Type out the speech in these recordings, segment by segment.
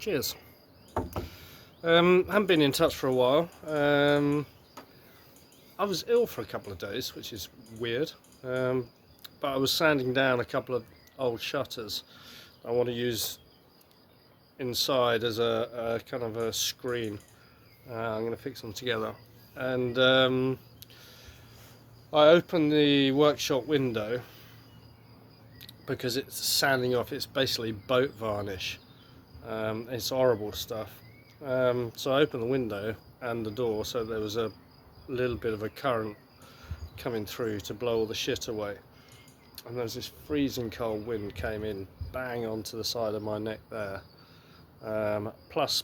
Cheers. Haven't been in touch for a while. I was ill for a couple of days, which is weird. But I was sanding down a couple of old shutters I want to use inside as a kind of a screen. I'm going to fix them together. And I opened the workshop window because it's sanding off. It's basically boat varnish. It's horrible stuff. So I opened the window and the door so there was a little bit of a current coming through to blow all the shit away. And there was this freezing cold wind came in bang onto the side of my neck there. Plus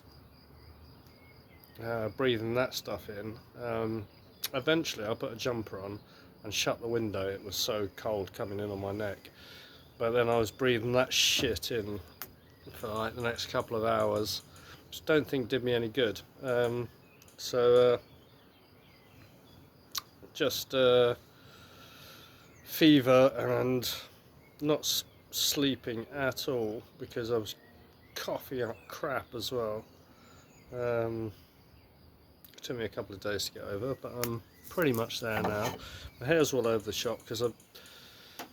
breathing that stuff in. Eventually I put a jumper on and shut the window. It was so cold coming in on my neck. But then I was breathing that shit in for like the next couple of hours, which I don't think did me any good. Just fever and not sleeping at all because I was coughing up crap as well. It took me a couple of days to get over, but I'm pretty much there now. My hair's all over the shop because I've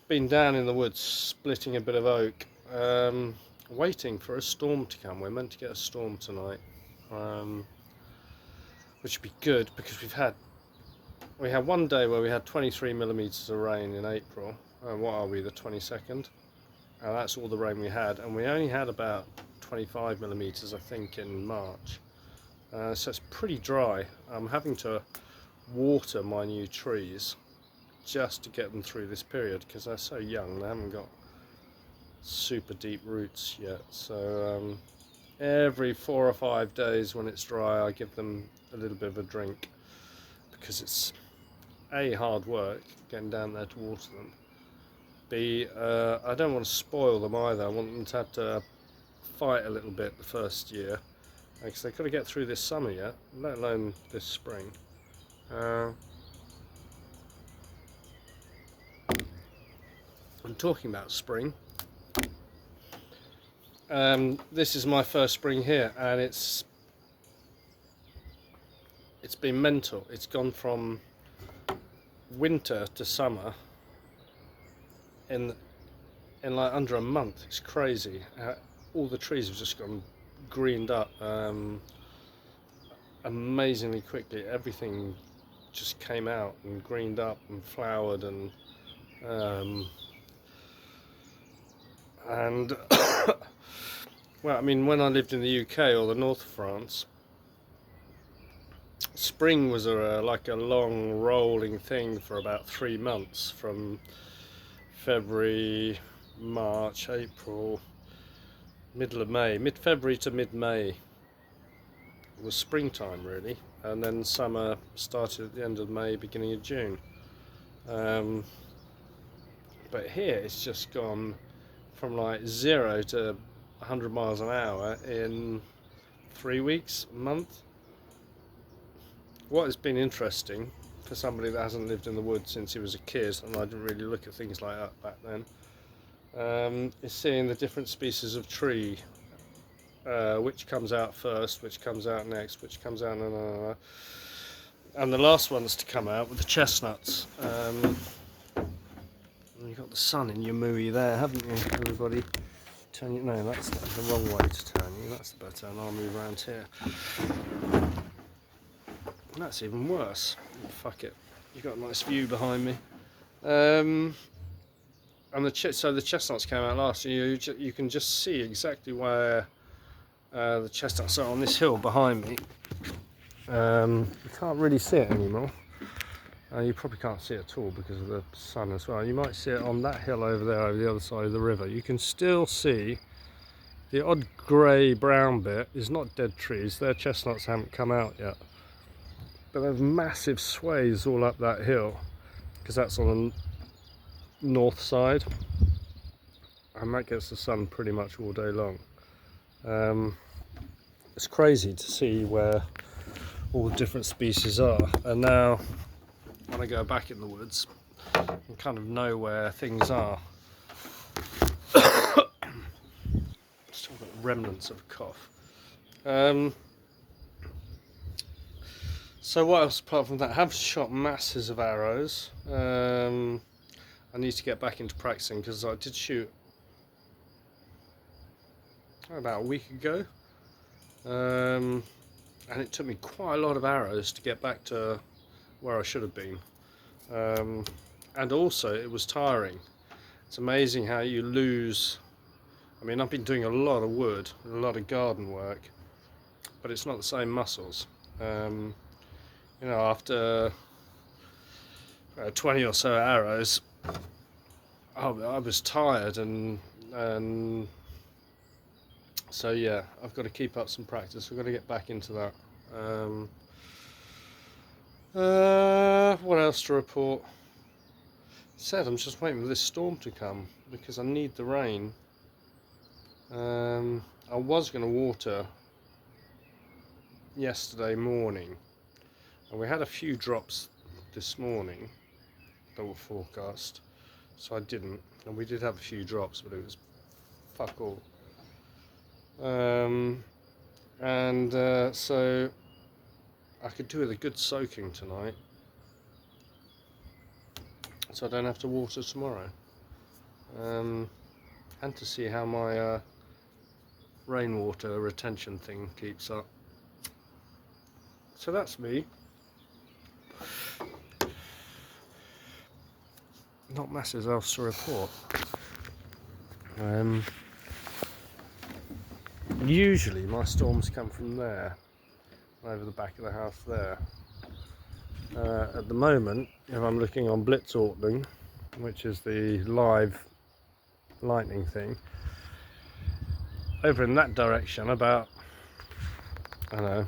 been down in the woods splitting a bit of oak, waiting for a storm to come. We're meant to get a storm tonight, which would be good because we had one day where we had 23 millimeters of rain in April. What are we, the 22nd? That's all the rain we had, and we only had about 25 millimeters, I think, in March. So it's pretty dry. I'm having to water my new trees just to get them through this period because they're so young. They haven't got super deep roots yet. So every 4 or 5 days when it's dry, I give them a little bit of a drink because it's A, hard work getting down there to water them. B, I don't want to spoil them either. I want them to have to fight a little bit the first year because they've got to get through this summer yet, let alone this spring. I'm talking about spring. This is my first spring here, and it's been mental. It's gone from winter to summer in like under a month. It's crazy. All the trees have just gone greened up amazingly quickly. Everything just came out and greened up and flowered and well, I mean, when I lived in the UK or the north of France, spring was like a long rolling thing for about 3 months, from February, March, April, middle of May, mid-February to mid-May was springtime really, and then summer started at the end of May, beginning of June. But here it's just gone from like 0 to 100 miles an hour in 3 weeks, a month. What has been interesting for somebody that hasn't lived in the woods since he was a kid, and I didn't really look at things like that back then, is seeing the different species of tree, which comes out first, which comes out next, which comes out, and the last ones to come out were the chestnuts. You've got the sun in your mooey there, haven't you, everybody? Turn you, no, that's the wrong way to turn you, that's better, and I'll move around here. That's even worse. Fuck it. You've got a nice view behind me. And so the chestnuts came out last. You can just see exactly where the chestnuts are on this hill behind me. You can't really see it anymore. You probably can't see it at all because of the sun as well. You might see it on that hill over there, over the other side of the river. You can still see the odd grey-brown bit is not dead trees. Their chestnuts haven't come out yet. But there's massive sways all up that hill because that's on the north side, and that gets the sun pretty much all day long. It's crazy to see where all the different species are, and now when I go back in the woods I kind of know where things are. Still got remnants of a cough. So what else apart from that? I have shot masses of arrows. I need to get back into practicing because I did shoot about a week ago, and it took me quite a lot of arrows to get back to where I should have been, and also it was tiring. It's amazing how you lose. I mean, I've been doing a lot of wood, a lot of garden work, but it's not the same muscles. You know, after 20 or so arrows, I was tired, and so yeah, I've got to keep up some practice. We've got to get back into that. What else to report? Said I'm just waiting for this storm to come because I need the rain. I was going to water yesterday morning, and we had a few drops this morning that were forecast, so I didn't. And we did have a few drops, but it was fuck all. So I could do with a good soaking tonight, so I don't have to water tomorrow. And to see how my rainwater retention thing keeps up. So that's me. Not masses else to report. Usually my storms come from there, over the back of the house there. At the moment, if I'm looking on Blitzortling, which is the live lightning thing, over in that direction, about, I don't know,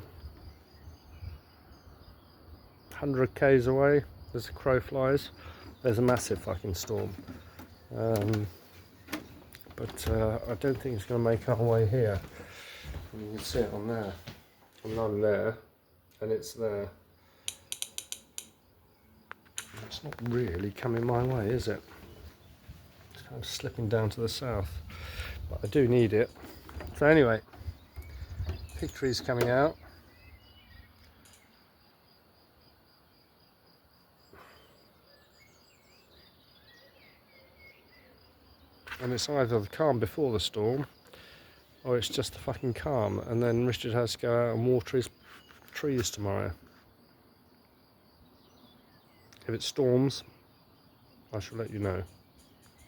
100 k's away, as the crow flies, there's a massive fucking storm. But I don't think it's going to make our way here. And you can see it on there. And I'm there, and it's there. It's not really coming my way, is it? It's kind of slipping down to the south. But I do need it. So anyway, pig trees coming out. And it's either the calm before the storm, or it's just the fucking calm, and then Richard has to go out and water his trees tomorrow. If it storms, I shall let you know.